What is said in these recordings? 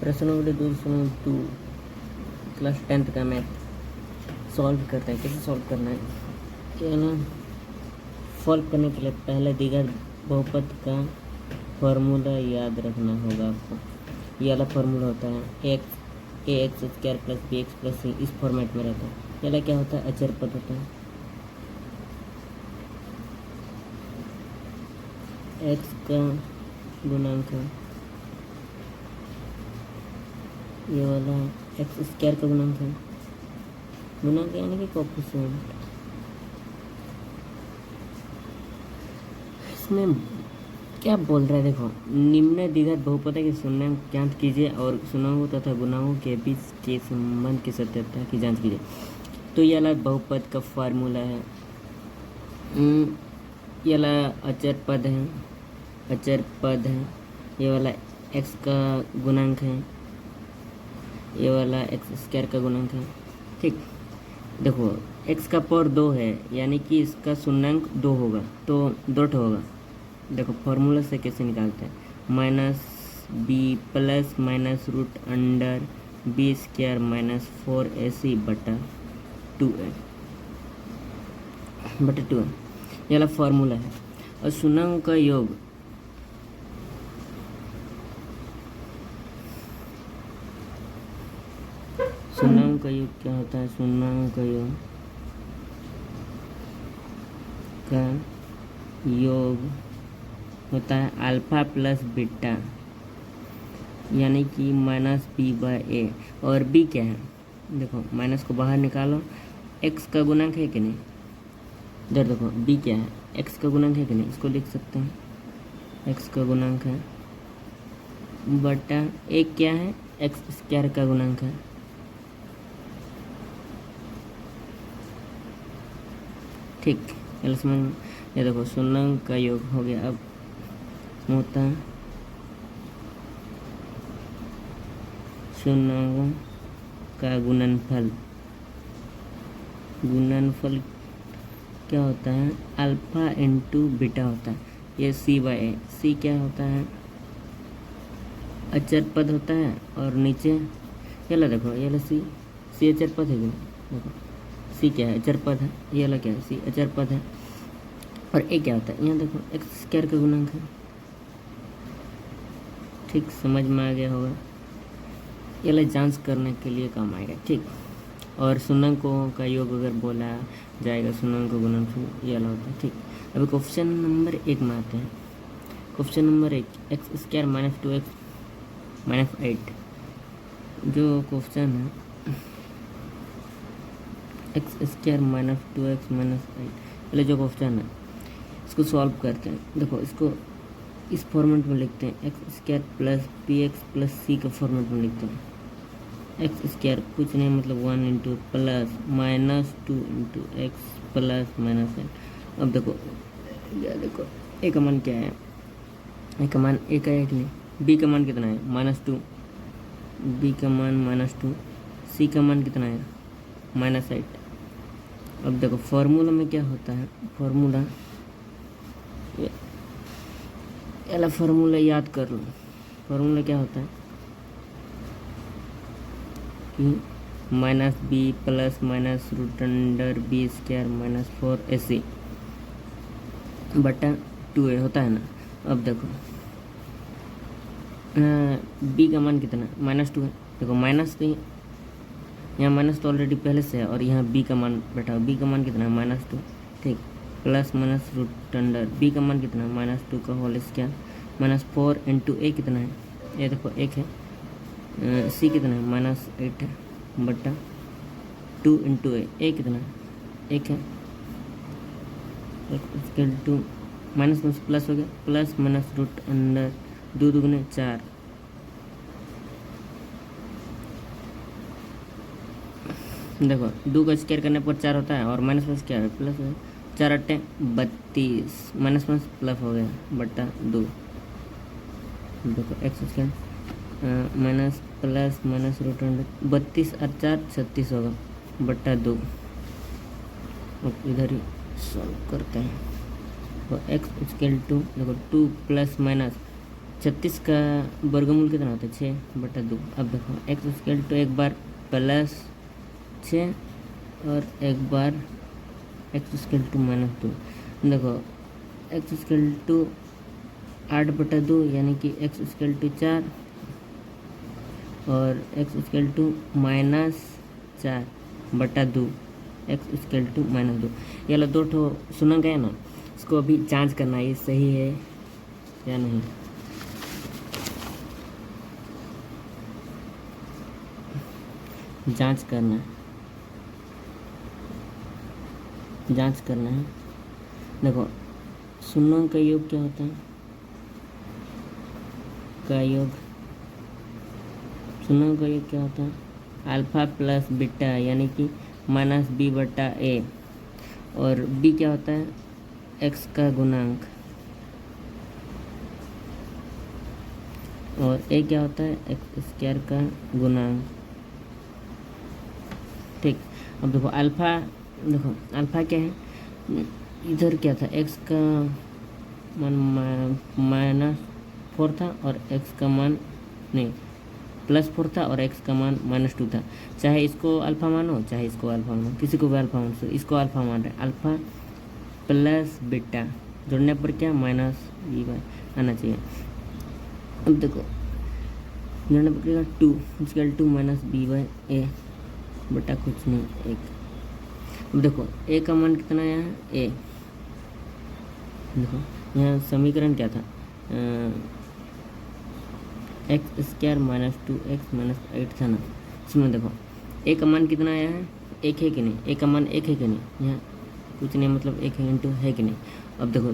प्रश्न number 2 class 10th का math solve करते हैं। कैसे सॉल्व करना है कि ना, सॉल्व करने के लिए पहले दीगर बहुपद का फॉर्मूला याद रखना होगा आपको। ये वाला फार्मूला होता है x square plus b x plus c, इस फॉर्मेट में रहता है। ये वाला क्या होता है, अचर पद होता है। एक्स का गुणांक, ये वाला एक्स स्क्वायर का गुणांक है, गुणांक यानी कि कोफिशिएंट। इसमें क्या बोल रहा है, देखो, निम्न द्विघात बहुपद के शून्याङ्क ज्ञात कीजिए और शून्याङ्कों तथा गुणांकों के बीच के संबंध की सत्यता की जांच कीजिए। तो ये वाला बहुपद का फार्मूला है, ये वाला अचर पद है, अचर पद है। ये वाला एक्स का गुणांक है, ये वाला एक्स स्क्वायर का गुणांक है। ठीक, देखो एक्स का पावर 2 है, यानी कि इसका शून्याङ्क 2 होगा, तो 2 होगा। देखो फार्मूला से कैसे निकालते हैं, minus b plus minus root under b square minus 4ac बटा 2a ये वाला फार्मूला है। और शून्याङ्क का योग, शून्याङ्क का योग क्या होता है, शून्याङ्क का योग होता है अल्फा प्लस बीटा, यानी कि माइनस बी बाय ए। और बी क्या है, देखो माइनस को बाहर निकालो, एक्स का गुणांक है कि नहीं, इधर देखो बी क्या है, एक्स का गुणांक है कि नहीं, इसको लिख सकते हैं, एक्स का गुणांक है बटा ए क्या है, एक्स स्क्वायर का गुणांक है। ठीक, इसमें ये देखो शून्याङ्क का योग हो गया। अब होता है शून्याङ्कों का गुणनफल। गुणनफल क्या होता है, अल्फा इंटू बीटा होता है। ये सी बाय ए, सी क्या होता है, अचर पद होता है। और नीचे ये ला देखो, ये ला सी अचर पद है कि नहीं, देखो सी क्या है, अचर पद है। ये वाला क्या है, सी अचर पद है। और ए क्या होता है, यहाँ देखो एक्स स्क्वायर का गुणांक है। ठीक, समझ में आ गया होगा। ये वाला जांच करने के लिए काम आएगा। ठीक, और शून्याङ्कों का योग अगर बोला जाएगा, शून्याङ्क गुणांक ये वाला होता है। ठीक, अभी क्वेश्चन नंबर 1 में आते हैं। Question number 1, x square minus 2x minus 8। जो क्वेश्चन है x square minus 2x minus 8, पहले जो क्वेश्चन है इसको सॉल्व करते हैं। देखो इसको इस फॉर्मेट में लिखते हैं, x square plus p x plus c का फॉर्मेट में लिखते हैं। एक्स स्क्वायर कुछ नहीं, मतलब 1 into plus minus 2 into x plus minus 8। अब देखो ए का मान क्या है, ए का मान ए का एक नहीं, बी का मान कितना है, -2, बी का मान -2, सी का मान कितना है, -8। अब देखो फार्मूला में क्या होता है, फार्मूला पहला फार्मूला याद कर लो। फार्मूला क्या होता है कि minus b plus minus root under b square minus 4ac बटा 2a होता है ना। अब देखो बी का मान कितना, -2 है। देखो माइनस तो यहाँ माइनस तो ऑलरेडी पहले से है, और यहाँ बी का मान बैठा, बी का मान कितना है, -2। ठीक, plus minus root under b का मान कितना है, -2 का whole square minus 4 into a कितना है, ये देखो 1 है। सी कितना है, -8 है बटा 2 इंटू ए कितना है, 1 है। स्केल 2 माइनस में प्लस हो गया, प्लस माइनस रूट अंडर 2 दूगुने 4, देखो 2 का स्क्वायर करने पर 4 होता है, और माइनस में क्या है, प्लस है। 4 8 32, माइनस में प्लस हो गया बटा 2। देखो x square minus plus minus root under 32 और 4 36 होगा बटा 2। इधर ही सॉल्व करते हैं। तो एक्स स्केल 2, देखो 2 प्लस माइनस 36 का वर्गमूल कितना होता है? 6/2। अब देखो एक्स स्क्वायर टू एक बार प्लस 6 और एक बार एक्स स्क्वायर टू -2। देखो एक्स स्क्वायर टू 8/2 यानी कि एक्स स्क्वायर टू 4 और x square to -4/2 x square to -2। ये वाला दो ठो सुना गया ना, इसको अभी जांच करना है ये सही है या नहीं। जांच करना है। देखो शून्यों का योग क्या होता है? शून्यों का योग क्या होता है? अल्फा प्लस बीटा यानी कि -b/a। और b क्या होता है? x का गुणांक। और a क्या होता है? एक्स स्क्वायर का गुणांक। ठीक। अब देखो अल्फा क्या है? इधर क्या था? x का मान -4 था और x का मान नहीं +4 था और x का मान -2 था। चाहे इसको अल्फा मानो चाहे इसको अल्फा मानो, किसी को भी अल्फा मानो, इसको अल्फा मान रहे। अल्फा प्लस बीटा जोड़ने पर क्या -b आना चाहिए। अब देखो जोड़ने पर क्या 2 -b/a बटा कुछ नहीं 1। अब देखो a का मान कितना आया है? a देखो यहाँ समीकरण क्या था? एक्स स्क्वायर -2x -8 था ना। इसमें देखो a का मान कितना आया है? 1 है कि नहीं? a का मान 1 है कि नहीं? यहाँ कुछ नहीं मतलब 1 है इंटू है कि नहीं। अब देखो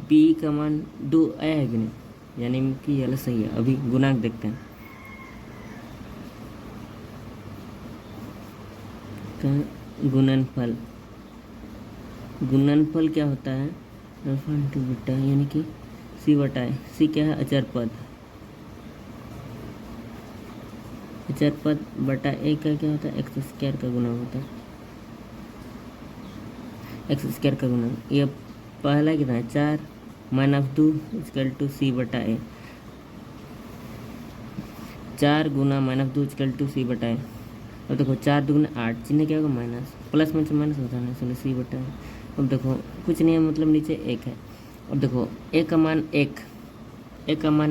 b का मान 2 आया है कि नहीं? यानी कि ये सही है। अभी गुणांक देखते हैं गुणनफल क्या होता है? अल्फा इंटू बीटा यानी कि c क्या है? अचर पद बटा a का क्या होता है? एक्स स्क्वायर का गुणा होता है। एक्स स्क्वायर का गुणा ये पहला कितना है? 4 -2 इक्वल टू c/a। 4 गुना -2 इक्वल टू c/a। अब देखो 4 दूनी 8, चिन्ह क्या होगा? माइनस, प्लस में से माइनस होता है इसलिए c/a। अब देखो कुछ नहीं है मतलब नीचे 1 है। अब देखो a का मान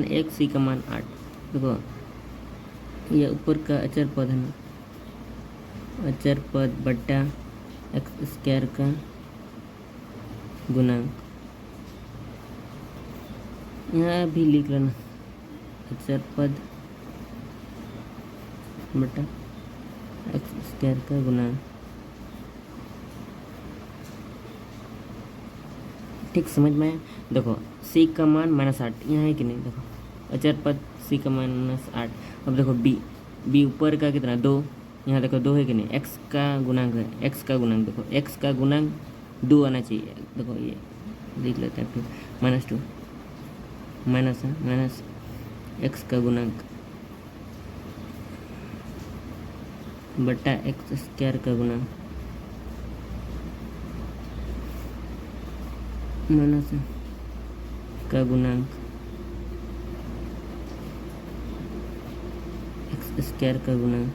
1 c का मान 8। देखो ये ऊपर का अचर पद है ना, अचर पद बटा एक्स स्क्वायर का गुणांक। यहाँ भी लिख लेना अचर पद बटा एक्स स्क्वायर का गुणांक। ठीक समझ में आया? देखो c का मान -8 यहाँ है कि नहीं? देखो अचर पद c का -8। अब देखो b ऊपर का कितना 2, यहाँ देखो 2 है कि नहीं? x का गुणांक है, x का गुणांक देखो x का गुणांक 2 आना चाहिए। देखो ये लिख लेते हैं फिर -2 माइनस है माइनस x का गुणांक बटा एक्स स्क्वायर का गुणांक माइनस का गुणांक एक्स स्क्वायर का गुणांक।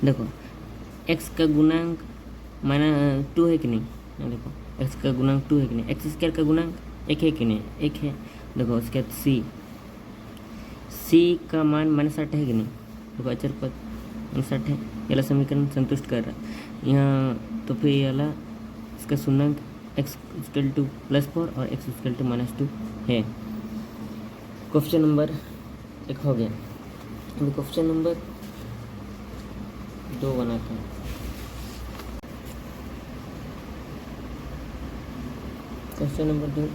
देखो x का गुणांक -2 है कि नहीं? देखो x का गुणांक 2 है कि नहीं? एक्स स्क्वायर का गुणांक 1 है कि नहीं? 1 है। देखो उसके बाद c का मान -8 है कि नहीं? देखो अचर पद -8 है। ये समीकरण संतुष्ट कर रहा है यहाँ। तो फिर ये वाला इसका शून्याङ्क x = +4 और x = -2 है। क्वेश्चन नंबर 1 हो गया। अभी क्वेश्चन नंबर 2 बनाते हैं। क्वेश्चन नंबर 2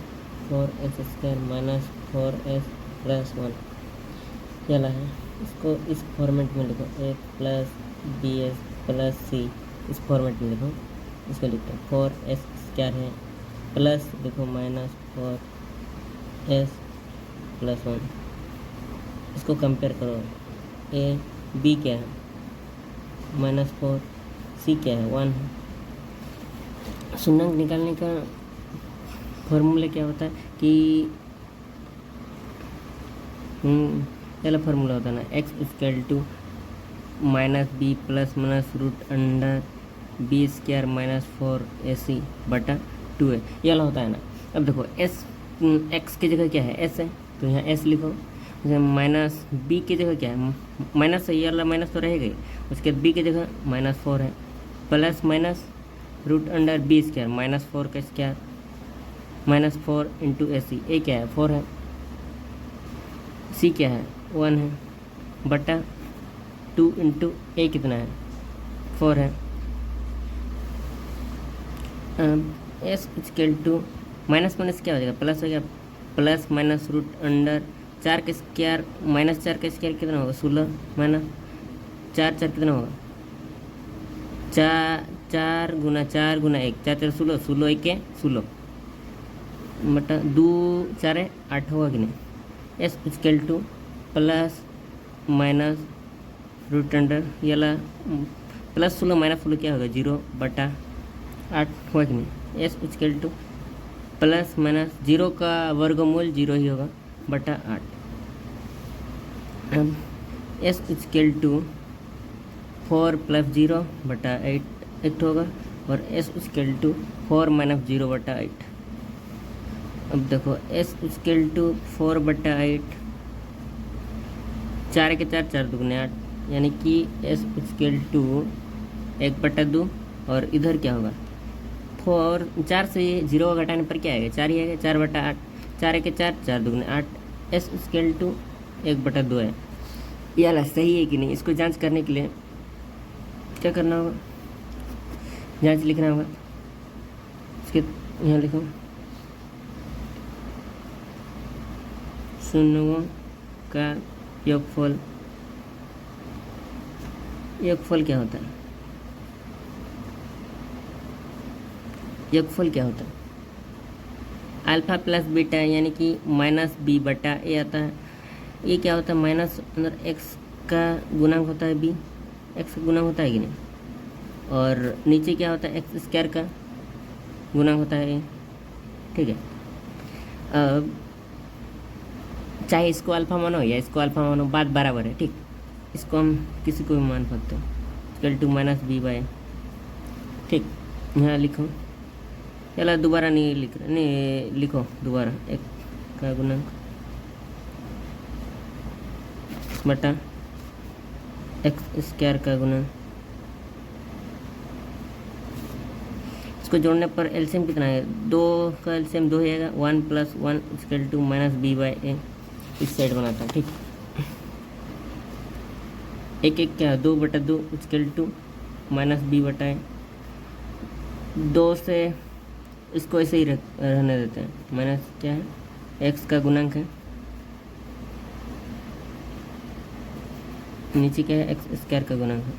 4x² -4s + 1 क्या है? इसको इस फॉर्मेट में लिखो a + bs + c। इस फॉर्मेट में लिखो, इसको लिखते हैं 4s क्या है प्लस देखो -4s + 1। इसको कंपेयर करो, a b क्या है -4, c क्या है 1 है। शून्याङ्क निकालने का फॉर्मूला क्या होता है कि पहला फार्मूला होता है ना, x equal to minus b plus minus root under b square minus 4ac बटा 2a, ये वाला होता है ना। अब देखो एस एक्स की जगह क्या है, एस है, तो यहाँ एस लिखो। माइनस बी की जगह क्या है, माइनस है, ये वाला माइनस तो रहेगा ही। उसके बाद बी की जगह -4 है, plus minus root under b square -4 का स्क्वायर -4 इंटू ac, ए क्या है 4 है, सी क्या है 1 है, बटा 2 इंटू ए कितना है 4 है। S equal to minus minus क्या हो जाएगा, प्लस हो गया, प्लस माइनस रूट अंडर 4 का स्क्वायर -4 का स्क्वायर कितना होगा 16, माइनस 4 कितना होगा 4 गुना 4 गुना 1, 4 4 16, 16 1 के 16 बटा 2 4 8 होगा कि नहीं। S equal to plus minus root under ये ला प्लस 16 माइनस 16 क्या होगा 0 बटा 8 होगा कि नहीं। S equal to plus minus 0 का वर्गमूल 0 ही होगा बटा 8। अब एस इक्वल टू 4 प्लस 0 बटा 8 होगा, और एस इक्वल टू 4 माइनस 0 बटा 8। अब देखो एस इक्वल टू 4 बटा 8, 4 के 4 4 दुगने 8, यानी कि एस इक्वल टू 1 बटा 2, और इधर क्या होगा 4 4 से 0 घटाने पर क्या आएगा 4 ही आएगा, 4 बटा 8, 4 के 4 4 दुगने 8, एस इक्वल टू 1 बटा 2 है। ये वाला सही है कि नहीं, इसको जांच करने के लिए क्या करना होगा, जांच लिखना होगा। इसके यहाँ लिखो शून्यों का योगफल। योगफल क्या होता है, योगफल क्या होता है, अल्फा प्लस बीटा यानी कि माइनस बी बटा ए आता है। ये क्या होता है, माइनस अंदर एक्स का गुणांक होता है, बी एक्स का गुणांक होता है कि नहीं, और नीचे क्या होता है एक्स स्क्वायर का गुणांक होता है ए, ठीक है। अब चाहे इसको अल्फा मानो या इसको अल्फा मानो, बात बराबर है, ठीक। इसको हम किसी को भी मान सकते हैं, equal to minus b by, ठीक। यहाँ लिखो, चला दोबारा नहीं लिख रहा, नहीं लिखो दोबारा, एक का गुणांक बटा एक्स स्क्वायर का गुणांक। इसको जोड़ने पर एलसीएम कितना है, 2 का एलसीएम 2 आएगा, 1 + 1 equal to minus b by a, इस साइड बनाता है, ठीक। एक एक क्या 2 बटा 2 इक्वल टू माइनस बी बटा ए, 2 से इसको ऐसे ही रहने देते हैं, माइनस क्या है एक्स का गुणांक है, नीचे क्या है एक्स स्क्वायर का गुणांक है,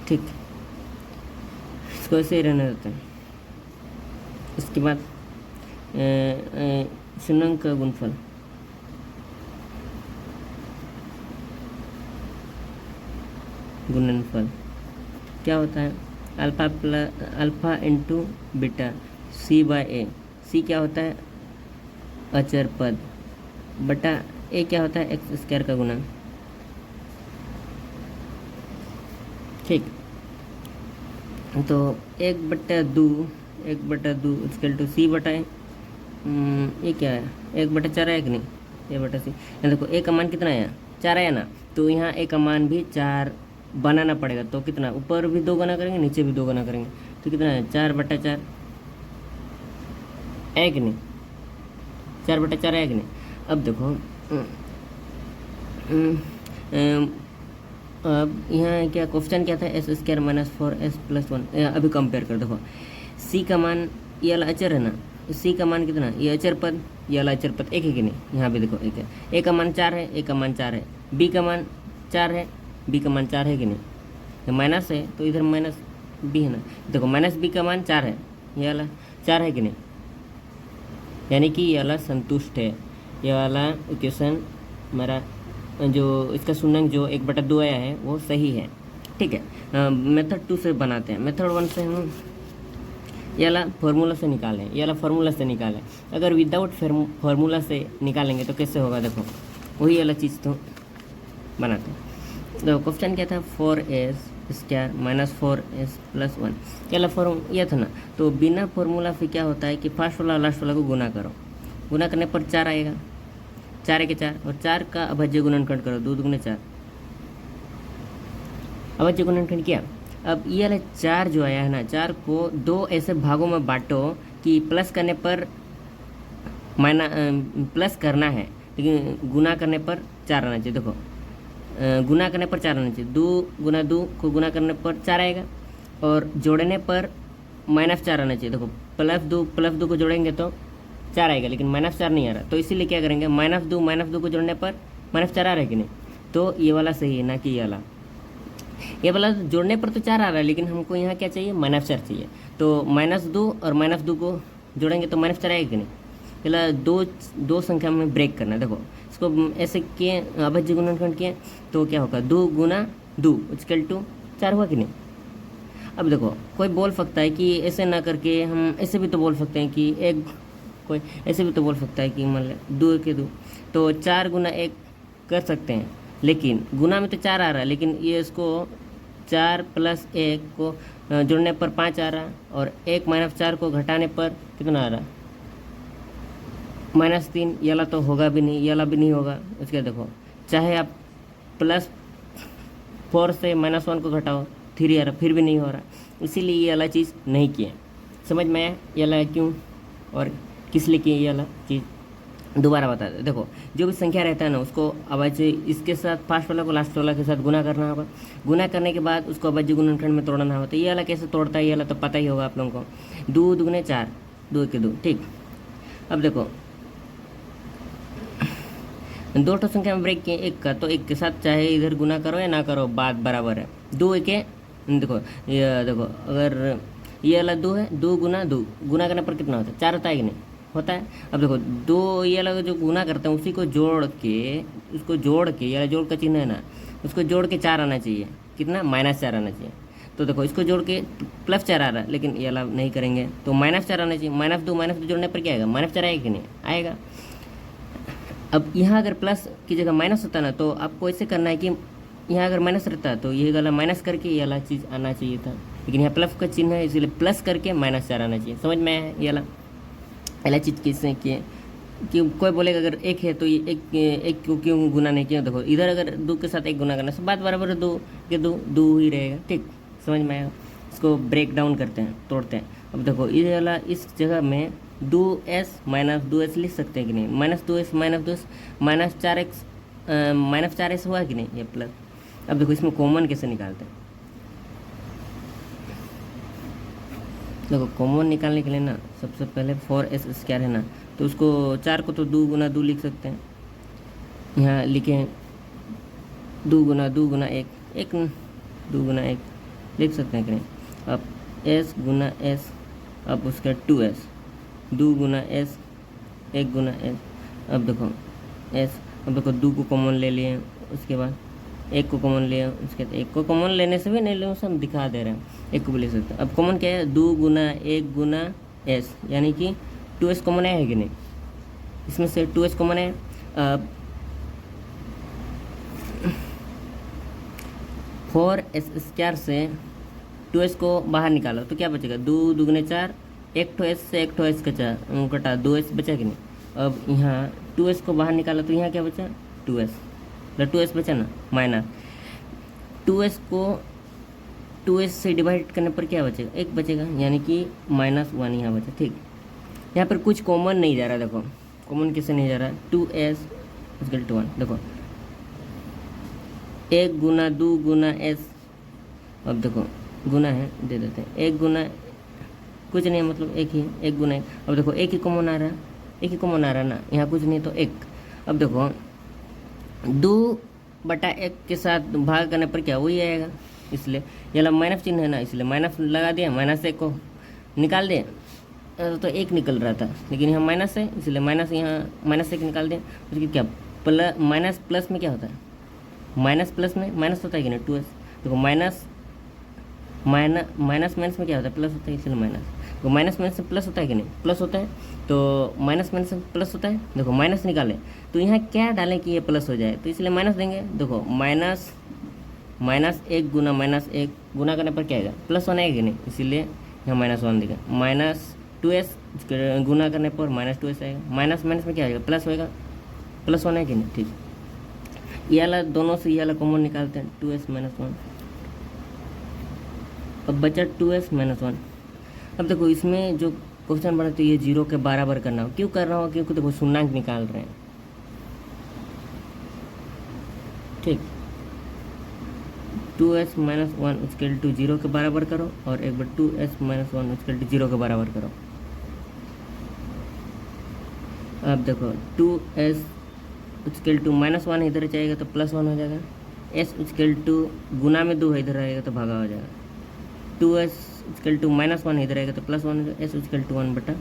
ठीक। इसको ऐसे ही रहने देते हैं। इसके बाद शून्याङ्क का गुणफल, गुणनफल क्या होता है, अल्फा इंटू बीटा सी बाय ए। सी क्या होता है अचर पद, बटा ए क्या होता है एक्स स्क्वायर का गुणांक, ठीक। तो 1/2 इक्वल टू सी बटा ए, ये क्या है 1/4 है कि नहीं, ए बटा सी। देखो ए का मान कितना है 4 है ना, तो यहाँ ए का मान भी 4 बनाना पड़ेगा, तो कितना ऊपर भी 2 गुना करेंगे नीचे भी 2 गुना करेंगे, तो कितना है 4/4 है कि नहीं, 4/4 है कि नहीं। अब देखो अब यहाँ क्या क्वेश्चन क्या था, एस स्क्वायर माइनस 4s + 1। अभी कंपेयर कर देखो, सी का मान ये वाला अचर है ना, सी का मान कितना, ये अचर पद ये वाला अचर पद एक है कि नहीं, यहाँ भी देखो एक है, ए का मान 4 है, ए का मान 4 है, बी का मान 4 है, बी का मान 4 है कि नहीं, तो माइनस है तो इधर माइनस बी है ना, देखो माइनस बी का मान 4 है, ये वाला 4 है कि नहीं, यानी कि ये वाला संतुष्ट है, ये वाला इक्वेशन हमारा जो इसका शून्याङ्क जो 1/2 आया है वो सही है, ठीक है। मेथड 2 से बनाते हैं, मेथड 1 से हम ये वाला फार्मूला से निकालें, ये वाला फार्मूला से निकालें। अगर विदाउट फार्मूला से निकालेंगे तो कैसे होगा, देखो वही वाला चीज़ तो बनाते हैं। देखो क्वेश्चन क्या था, 4s square minus 4s plus 1, ये वाला फॉर्म ये था ना। तो बिना फार्मूला फिर क्या होता है कि फर्स्ट वाला लास्ट वाला को गुना करो, गुना करने पर 4 आएगा, 4 के 4, और 4 का अभाज्य गुणनखंड करो, 2 दूगुने 4, अभाज्य गुणनखंड किया। अब ये वाला 4 जो आया है ना, 4 को 2 ऐसे भागों में बांटो कि प्लस करने पर प्लस करना है, लेकिन गुना करने पर 4 आना चाहिए। देखो गुना करने पर 4 आना चाहिए, 2 गुना 2 को गुना करने पर 4 आएगा, और जोड़ने पर -4 आना चाहिए। देखो प्लस 2 को जोड़ेंगे तो 4 आएगा, लेकिन -4 नहीं आ रहा, तो इसीलिए क्या करेंगे, -2 को जोड़ने पर -4 आ रहा है कि नहीं, तो ये वाला सही है ना कि ये वाला जोड़ने पर तो 4 आ रहा है, लेकिन हमको यहाँ क्या चाहिए, -4 चाहिए। तो -2 और -2 को जोड़ेंगे तो -4 आएगा कि नहीं। पहला दो संख्या में ब्रेक करना है। देखो इसको ऐसे किए, अभाज्य गुणनखंड किए तो क्या होगा, 2 गुना 2 इक्वल टू 4 हुआ कि नहीं। अब देखो कोई बोल सकता है कि ऐसे ना करके हम ऐसे भी तो बोल सकते हैं कि कोई ऐसे भी तो बोल सकता है कि मान लें 2 के 2, तो 4 गुना 1 कर सकते हैं, लेकिन गुना में तो 4 आ रहा है, लेकिन ये इसको 4 प्लस 1 को जोड़ने पर 5 आ रहा है, और 1 माइनस 4 को घटाने पर कितना आ रहा है, -3। ये वाला तो होगा भी नहीं, ये वाला भी नहीं होगा। उसके देखो चाहे आप +4 से -1 को घटाओ, 3 आ रहा, फिर भी नहीं हो रहा, इसीलिए ये वाला चीज़ नहीं किए। समझ में आया ये वाला क्यों और किस लिए किए, ये वाला चीज़ दोबारा बता दे। देखो जो भी संख्या रहता है ना, उसको अभाज्य इसके साथ फर्स्ट वाला को लास्ट वाला के साथ गुना करना होगा, गुना करने के बाद उसको अभाज्य गुणनखंड में तोड़ना होगा। तो ये वाला कैसे तोड़ता है, ये वाला तो पता ही होगा आप लोगों को, 2 दूगुने 4, 2 के 2, ठीक। अब देखो 2 ठो संख्या में ब्रेक किए, 1 का, तो 1 के साथ चाहे इधर गुना करो या ना करो, बात बराबर है। 2 1 देखो ये देखो, अगर ये वाला 2 है, 2 गुना 2 गुना करने पर कितना होता है, 4 होता है कि नहीं, होता है। अब देखो 2 ये वाला जो गुना करते हैं उसी को जोड़ के, उसको जोड़ के, ये जोड़ का चिन्ह है ना, उसको जोड़ के 4 आना चाहिए, कितना, -4 आना चाहिए। तो देखो इसको जोड़ के +4 आ रहा है, लेकिन ये वाला नहीं करेंगे तो -4 आना चाहिए। -2 जोड़ने पर क्या आएगा, -4 आएगा कि नहीं आएगा। अब यहाँ अगर प्लस की जगह माइनस होता ना, तो आपको ऐसे करना है कि यहाँ अगर माइनस रहता तो ये वाला माइनस करके ये वाला चीज़ आना चाहिए था, लेकिन यहाँ प्लस का चिन्ह है, इसलिए प्लस करके -4 आना चाहिए। समझ में आया ये वाला चीज़ किसने किए। कि कोई बोलेगा अगर 1 है तो ये एक क्यों गुना नहीं किया। देखो इधर अगर 2 के साथ 1 गुना करना, सब बात बराबर है, 2 के 2 ही रहेगा, ठीक। समझ में आया। इसको ब्रेक डाउन करते हैं, तोड़ते हैं। अब देखो ये वाला इस जगह में 2s माइनस 2s लिख सकते हैं कि नहीं, -2s -4x -4s हुआ कि नहीं, ये प्लस। अब देखो इसमें कॉमन कैसे निकालते हैं। देखो कॉमन निकालने के लिए ना, सबसे पहले 4s स्क्वायर है ना, तो उसको 4 को तो 2 गुना 2 लिख सकते हैं। यहाँ लिखें 2 गुना 1 2 गुना 1 लिख सकते हैं कि नहीं। अब s गुना s, अब उसका 2s, 2 गुना s 1 गुना s। अब देखो s, अब देखो 2 को कॉमन ले लिए, उसके बाद 1 को कॉमन लिया, उसके बाद 1 को कॉमन लेने से भी नहीं ले, हम दिखा दे रहे हैं, 1 को भी ले सकते हैं। अब कॉमन क्या है, 2 गुना 1 गुना s, यानी कि 2s कॉमन है कि नहीं, इसमें से 2s कॉमन है। अब 4s स्क्वायर से 2s को बाहर निकालो तो क्या बचेगा, 2 दूगुने 4, 1 ठो s से 1 ठो s कटा 2s बचा कि नहीं। अब यहाँ 2s को बाहर निकाला तो यहाँ क्या बचा, 2s, मतलब 2s बचा ना, माइनस 2s को 2s से डिवाइड करने पर क्या बचेगा, 1 बचेगा, यानी कि -1 यहाँ बचा, ठीक। यहाँ पर कुछ कॉमन नहीं जा रहा, देखो कॉमन कैसे नहीं जा रहा, 2s इक्वल टू 1। देखो 1 गुना 2 गुना s, अब देखो गुना है, दे देते हैं, 1 गुना कुछ नहीं, मतलब 1 ही, 1 गुना 1। अब देखो 1 ही कॉमन आ रहा है, 1 ही कॉमन आ रहा है ना, यहाँ कुछ नहीं तो 1। अब देखो 2/1 के साथ भाग करने पर क्या वही आएगा, इसलिए ये माइनस चिन्ह है ना, इसलिए माइनस लगा दिया, -1 को निकाल दिया तो 1 निकल रहा था, लेकिन यहाँ माइनस है इसलिए माइनस, यहाँ -1 निकाल दिया। उसकी क्या माइनस प्लस में क्या होता है, माइनस प्लस में माइनस होता है कि नहीं, 2s। देखो माइनस में क्या होता है, प्लस होता है, इसलिए माइनस। तो माइनस माइनस से प्लस होता है कि नहीं, प्लस होता है, तो माइनस माइनस से प्लस होता है। देखो माइनस निकालें तो यहाँ क्या डालें कि ये प्लस हो जाए, तो इसलिए माइनस देंगे। देखो माइनस माइनस एक गुना माइनस एक गुना करने पर क्या आएगा, प्लस वन आएगा कि नहीं, इसीलिए यहाँ माइनस वन देगा। माइनस टू एस गुना करने पर माइनस टू एस आएगा। माइनस माइनस में क्या आएगा, प्लस होएगा, प्लस वन है कि नहीं। ठीक, ये वाला दोनों से ये वाला कॉमन निकालते हैं, टू एस माइनस वन। अब बचा टू एस माइनस वन। अब देखो इसमें जो क्वेश्चन बना तो ये जीरो के बराबर करना हो, क्यों कर रहा हूँ, क्योंकि देखो शून्यंक निकाल रहे हैं। ठीक, two s minus one equal to zero के बराबर करो और एक बार two s minus one equal to zero के बराबर करो। अब देखो two s scale to minus one इधर जाएगा तो प्लस वन हो जाएगा। एस स्केल टू गुना में दो इधर आएगा तो भागा हो जाएगा। To s scale to minus one इधर आएगा तो प्लस वन हो जाएगा। एस स्केल टू वन बटा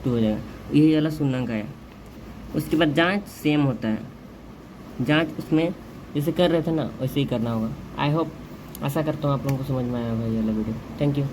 टू हो जाएगा। यही वाला शून्यंक आया। उसके बाद जांच सेम होता है, जांच उसमें जैसे कर रहे थे ना वैसे ही करना होगा। आई होप, आशा करता हूँ आप लोगों को समझ में आया होगा ये वाला वीडियो। Thank you.